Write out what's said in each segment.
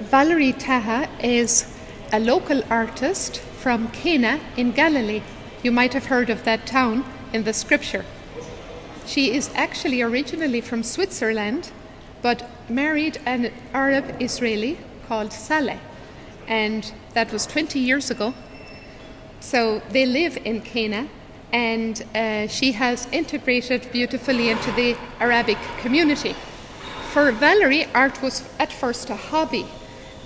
Valerie Taha is a local artist from Cana in Galilee. You might have heard of that town in the scripture. She is actually originally from Switzerland, but married an Arab Israeli called Saleh, and that was 20 years ago. So they live in Cana, and she has integrated beautifully into the Arabic community. For Valerie, art was at first a hobby,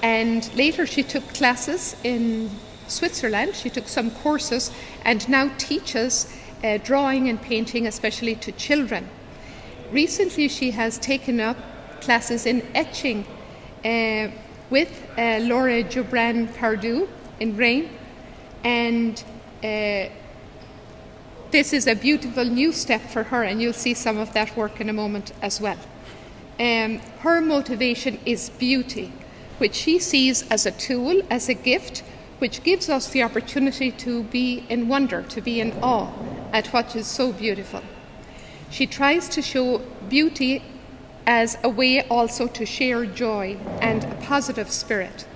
and later she took classes in Switzerland. She took some courses and now teaches drawing and painting, especially to children. Recently she has taken up classes in etching with Laure Jurban in Rain, and this is a beautiful new step for her, and you'll see some of that work in a moment as well. Her motivation is beauty, which she sees as a tool, as a gift, which gives us the opportunity to be in wonder, to be in awe at what is so beautiful. She tries to show beauty as a way also to share joy and a positive spirit.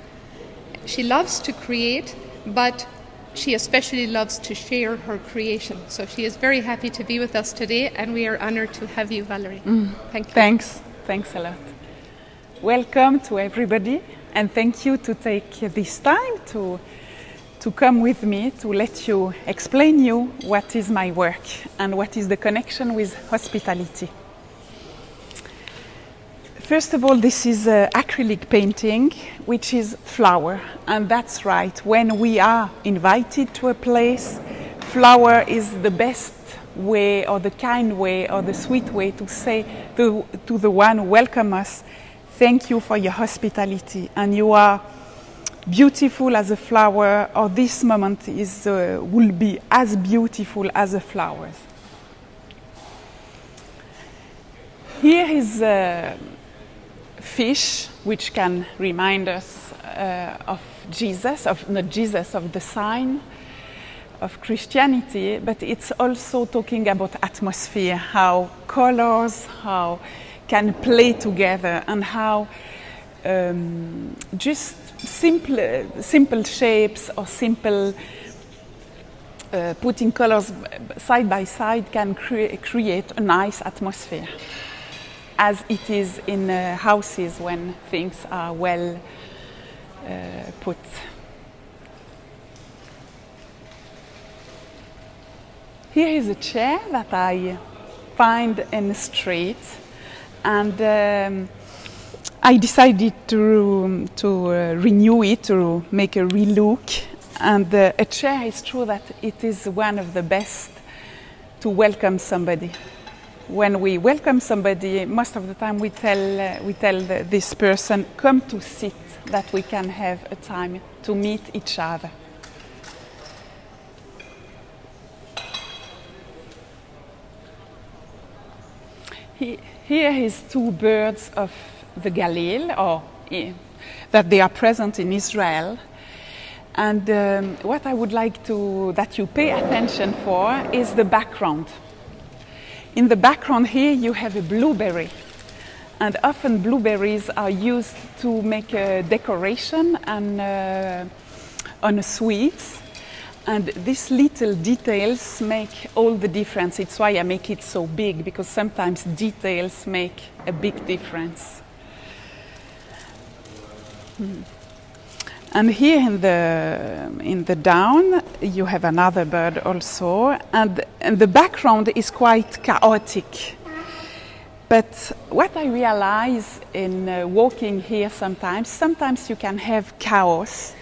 She loves to create, but she especially loves to share her creation. So she is very happy to be with us today, and we are honored to have you, Valerie. Thank you. Thanks a lot. Welcome to everybody, and thank you to take this time to come with me to let you explain you what is my work and what is the connection with hospitality. First of all, this is acrylic painting, which is flower, and that's right. When we are invited to a place, flower is the best way, or the kind way, or the sweet way to say to the one who welcomes us, thank you for your hospitality, and you are beautiful as a flower, or this moment will be as beautiful as the flowers. Here is a fish, which can remind us of Jesus, of the sign of Christianity, but it's also talking about atmosphere, how colors, how can play together, and how just simple shapes or simple putting colors side by side can create a nice atmosphere, as it is in houses when things are well put. Here is a chair that I find in the street, and I decided to renew it, to make a relook. And a chair is true that it is one of the best to welcome somebody. When we welcome somebody, most of the time we tell this person, come to sit, that we can have a time to meet each other. Here is two birds of the Galilee, that they are present in Israel. And what I would like that you pay attention for is the background. In the background here you have a blueberry, and often blueberries are used to make a decoration and on a sweets. And these little details make all the difference. It's why I make it so big, because sometimes details make a big difference. And here in the down, you have another bird also, and the background is quite chaotic. But what I realize in walking here sometimes you can have chaos,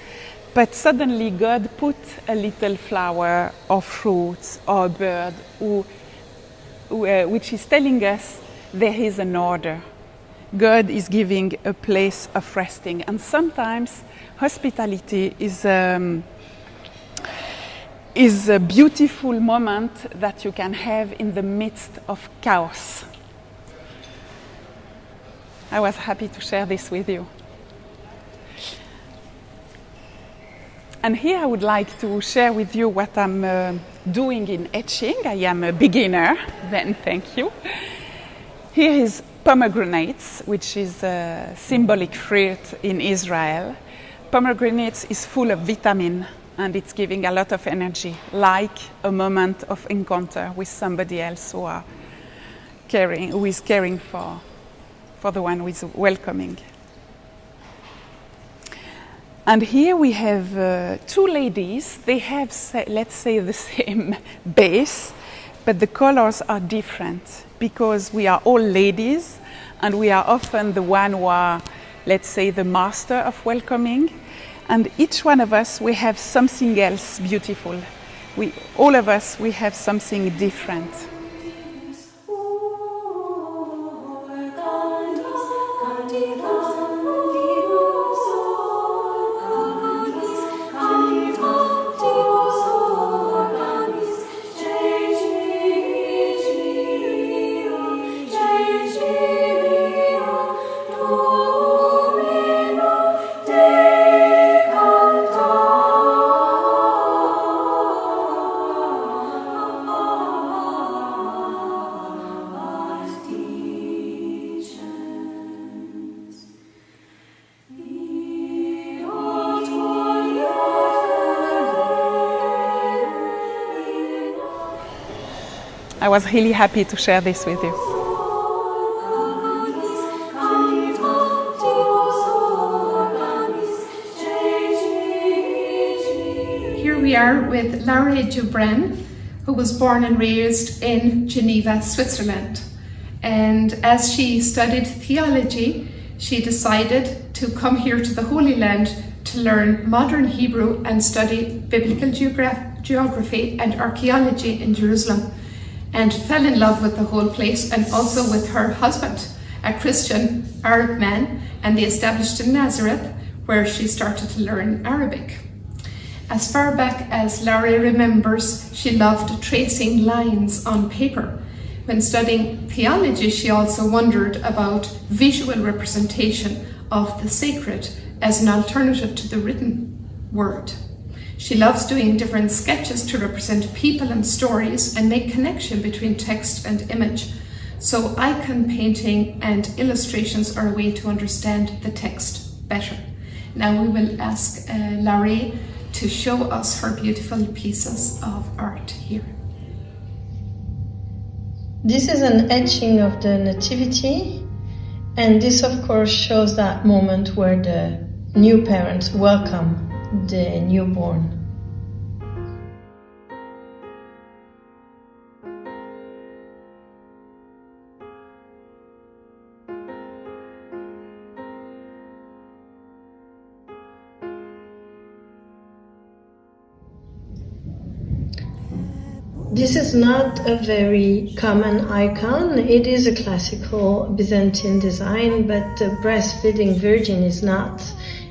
but suddenly God put a little flower or fruits or a bird which is telling us there is an order. God is giving a place of resting. And sometimes hospitality is a beautiful moment that you can have in the midst of chaos. I was happy to share this with you. And here I would like to share with you what I'm doing in etching. I am a beginner, then thank you. Here is pomegranates, which is a symbolic fruit in Israel. Pomegranates is full of vitamin and it's giving a lot of energy, like a moment of encounter with somebody else who is caring for the one who is welcoming. And here we have two ladies. They have, let's say, the same base, but the colors are different because we are all ladies and we are often the one who are, let's say, the master of welcoming. And each one of us, we have something else beautiful. All of us, we have something different. I was really happy to share this with you. Here we are with Laure Jurban, who was born and raised in Geneva, Switzerland. And as she studied theology, she decided to come here to the Holy Land to learn modern Hebrew and study biblical geography and archaeology in Jerusalem, and fell in love with the whole place and also with her husband, a Christian Arab man, and they established in Nazareth, where she started to learn Arabic. As far back as Laure remembers, she loved tracing lines on paper. When studying theology, she also wondered about visual representation of the sacred as an alternative to the written word. She loves doing different sketches to represent people and stories and make connection between text and image. So icon painting and illustrations are a way to understand the text better. Now we will ask Laure to show us her beautiful pieces of art here. This is an etching of the Nativity, and this of course shows that moment where the new parents welcome the newborn. This is not a very common icon. It is a classical Byzantine design, but the breastfeeding Virgin is not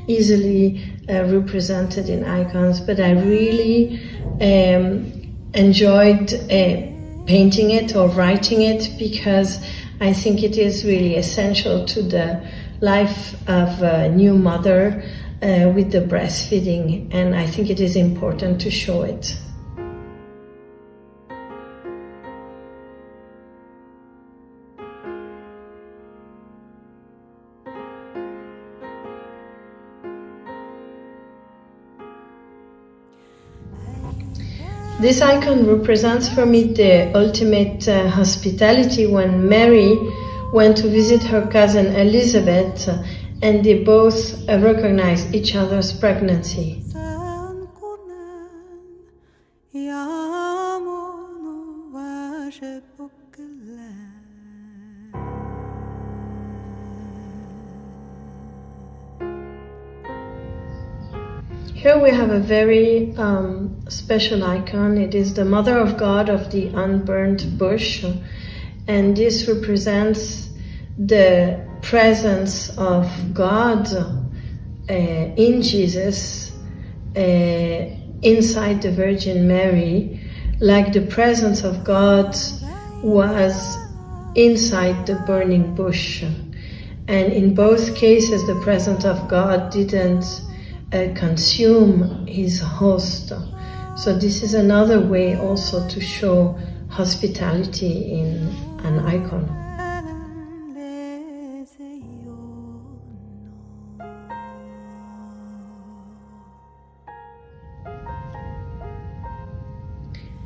easily represented in icons. But I really enjoyed painting it or writing it because I think it is really essential to the life of a new mother with the breastfeeding, and I think it is important to show it. This icon represents for me the ultimate hospitality when Mary went to visit her cousin Elizabeth and they both recognized each other's pregnancy. Here we have a very special icon. It is the Mother of God of the unburned bush, and this represents the presence of God in Jesus inside the Virgin Mary, like the presence of God was inside the burning bush. And in both cases, the presence of God didn't consume his host. So this is another way also to show hospitality in an icon.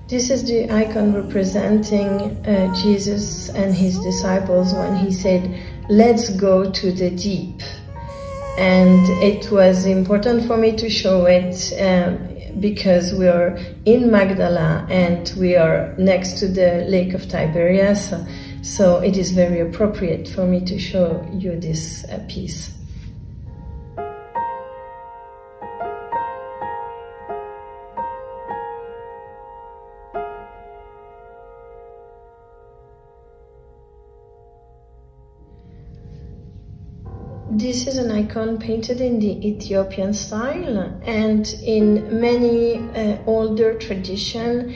This is the icon representing Jesus and his disciples when he said, "Let's go to the deep." And it was important for me to show it because we are in Magdala and we are next to the Lake of Tiberias. So it is very appropriate for me to show you this piece. This is an icon painted in the Ethiopian style, and in many older tradition,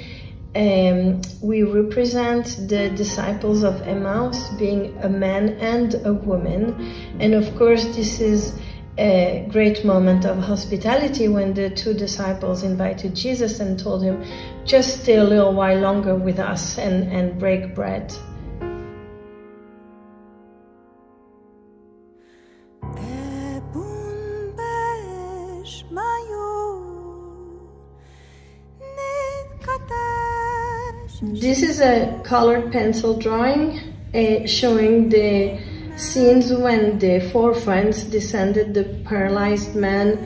we represent the disciples of Emmaus being a man and a woman. And of course, this is a great moment of hospitality when the two disciples invited Jesus and told him, just stay a little while longer with us and break bread. This is a colored pencil drawing showing the scenes when the four friends descended the paralyzed man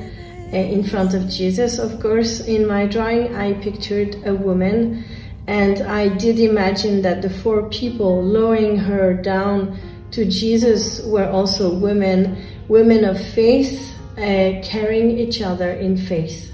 in front of Jesus. Of course, in my drawing, I pictured a woman, and I did imagine that the four people lowering her down to Jesus were also women of faith, carrying each other in faith.